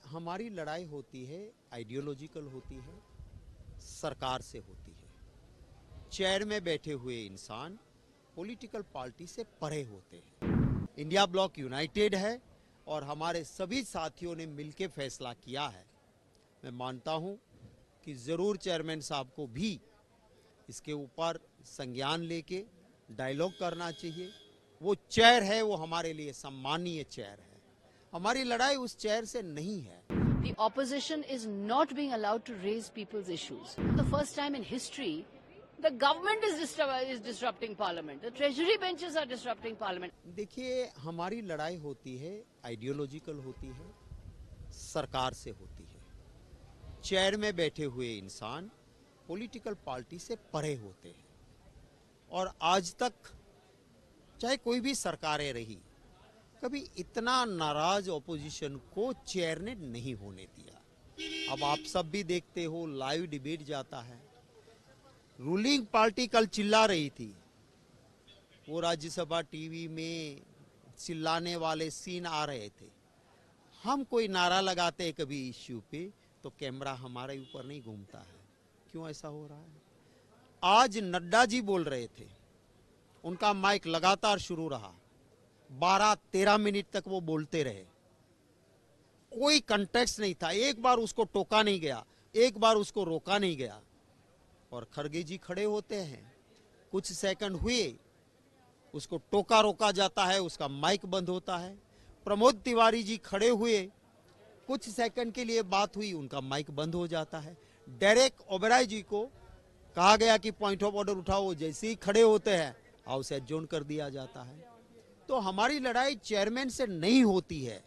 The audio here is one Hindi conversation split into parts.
हमारी लड़ाई होती है, आइडियोलॉजिकल होती है, सरकार से होती है। चेयर में बैठे हुए इंसान पॉलिटिकल पार्टी से परे होते हैं। इंडिया ब्लॉक यूनाइटेड है और हमारे सभी साथियों ने मिलकर फैसला किया है। मैं मानता हूं कि ज़रूर चेयरमैन साहब को भी इसके ऊपर संज्ञान लेके डायलॉग करना चाहिए। वो चेयर है, वो हमारे लिए सम्मानीय चेयर है। हमारी लड़ाई उस चेयर से नहीं है। The opposition is not being allowed to raise people's issues. The first time in history, the government is disrupting parliament. The treasury benches are disrupting parliament. देखिए, हमारी लड़ाई होती है, आइडियोलॉजिकल होती है, सरकार से होती है। चेयर में बैठे हुए इंसान पॉलिटिकल पार्टी से परे होते हैं और आज तक चाहे कोई भी सरकारें रही, कभी इतना नाराज ऑपोजिशन को चेयर ने नहीं होने दिया। अब आप सब भी देखते हो, लाइव डिबेट जाता है। रूलिंग पार्टी कल चिल्ला रही थी, वो राज्यसभा टीवी में चिल्लाने वाले सीन आ रहे थे। हम कोई नारा लगाते कभी इश्यू पे तो कैमरा हमारे ऊपर नहीं घूमता है। क्यों ऐसा हो रहा है? आज नड्डा जी बोल रहे थे, उनका माइक लगातार शुरू रहा, 12-13 मिनट तक वो बोलते रहे, कोई कंटेक्स्ट नहीं था। एक बार उसको टोका नहीं गया, एक बार उसको रोका नहीं गया। और खड़गे जी खड़े होते हैं, कुछ सेकंड हुए, उसको टोका रोका जाता है, उसका माइक बंद होता है। प्रमोद तिवारी जी खड़े हुए, कुछ सेकंड के लिए बात हुई, उनका माइक बंद हो जाता है। डेरेक ओबराय जी को कहा गया कि पॉइंट ऑफ ऑर्डर उठाओ, जैसे ही खड़े होते हैं हाउस एडजॉर्न कर दिया जाता है। तो हमारी लड़ाई चेयरमैन से नहीं होती है,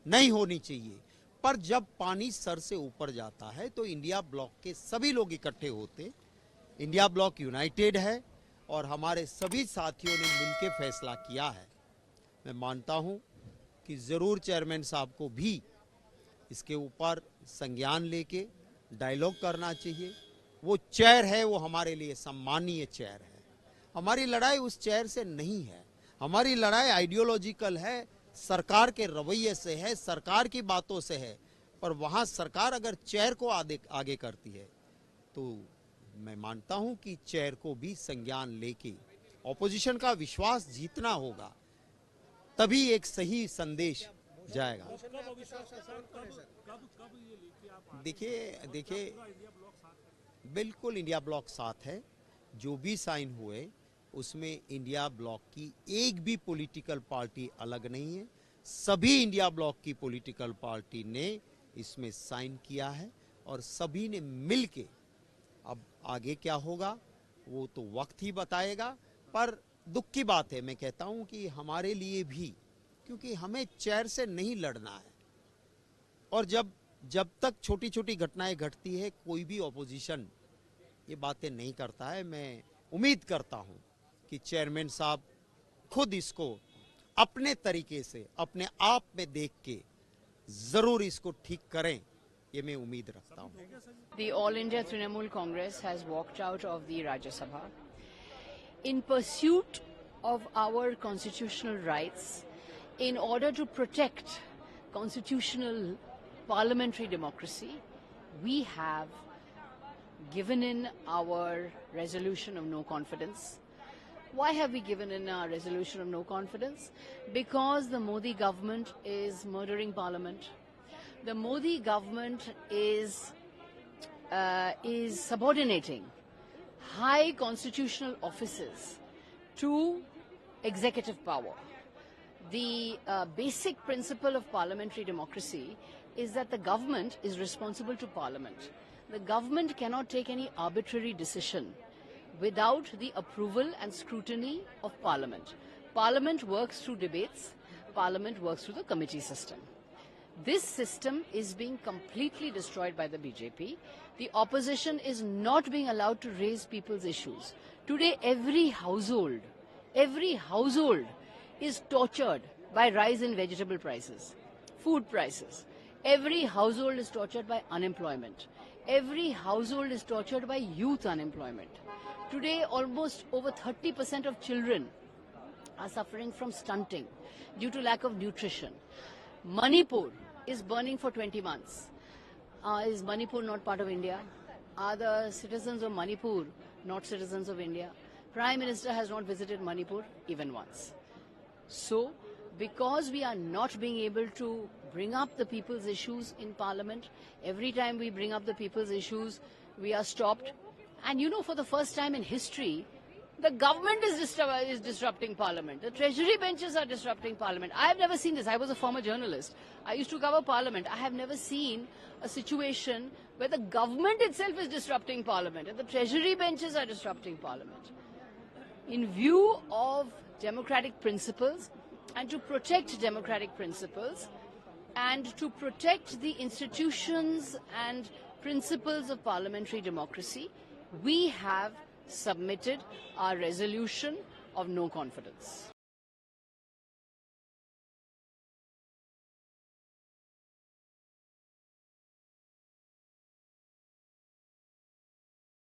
नहीं होनी चाहिए। पर जब पानी सर से ऊपर जाता है तो इंडिया ब्लॉक के सभी लोग इकट्ठे होते। इंडिया ब्लॉक यूनाइटेड है और हमारे सभी साथियों ने मिलकर फैसला किया है। मैं मानता हूं कि ज़रूर चेयरमैन साहब को भी इसके ऊपर संज्ञान लेके डायलॉग करना चाहिए। वो चेयर है, वो हमारे लिए सम्मानीय चेयर है। हमारी लड़ाई उस चेयर से नहीं है। हमारी लड़ाई आइडियोलॉजिकल है, सरकार के रवैये से है, सरकार की बातों से है। पर वहाँ सरकार अगर चेयर को आगे करती है तो मैं मानता हूँ कि चेयर को भी संज्ञान लेके ऑपोजिशन का विश्वास जीतना होगा, तभी एक सही संदेश जाएगा। देखिए बिल्कुल इंडिया ब्लॉक साथ है। जो भी साइन हुए उसमें इंडिया ब्लॉक की एक भी पॉलिटिकल पार्टी अलग नहीं है। सभी इंडिया ब्लॉक की पॉलिटिकल पार्टी ने इसमें साइन किया है और सभी ने मिलके, अब आगे क्या होगा वो तो वक्त ही बताएगा। पर दुख की बात है, मैं कहता हूं कि हमारे लिए भी, क्योंकि हमें चेयर से नहीं लड़ना है। और जब तक छोटी छोटी घटनाएं घटती है, कोई भी ऑपोजिशन ये बातें नहीं करता है। मैं उम्मीद करता हूं कि चेयरमैन साहब खुद इसको अपने तरीके से, अपने आप में देख के जरूर इसको ठीक करें, ये मैं उम्मीद रखता हूं। The All India Trinamool Congress has walked out of the Rajya Sabha in pursuit of our constitutional rights, in order to protect constitutional parliamentary democracy. We have given in our resolution of no confidence. Why have we given in our resolution of no confidence? Because the Modi government is murdering Parliament. The Modi government is subordinating high constitutional offices to executive power. The basic principle of parliamentary democracy is that the government is responsible to Parliament. The government cannot take any arbitrary decision without the approval and scrutiny of Parliament. Parliament works through debates. Parliament works through the committee system. This system is being completely destroyed by the BJP. The opposition is not being allowed to raise people's issues. Today, every household is tortured by rise in vegetable prices, food prices. Every household is tortured by unemployment. Every household is tortured by youth unemployment. Today, almost over 30% of children are suffering from stunting due to lack of nutrition. Manipur, is burning for 20 months. Is Manipur not part of India? Are the citizens of Manipur not citizens of India? Prime Minister has not visited Manipur even once. So, because we are not being able to bring up the people's issues in Parliament, every time we bring up the people's issues, we are stopped. And you know, for the first time in history, the government is disrupting Parliament. The Treasury benches are disrupting Parliament. I have never seen this. I was a former journalist. I used to cover Parliament. I have never seen a situation where the government itself is disrupting Parliament and the Treasury benches are disrupting Parliament. In view of democratic principles and to protect democratic principles and to protect the institutions and principles of parliamentary democracy, we have submitted our resolution of no confidence.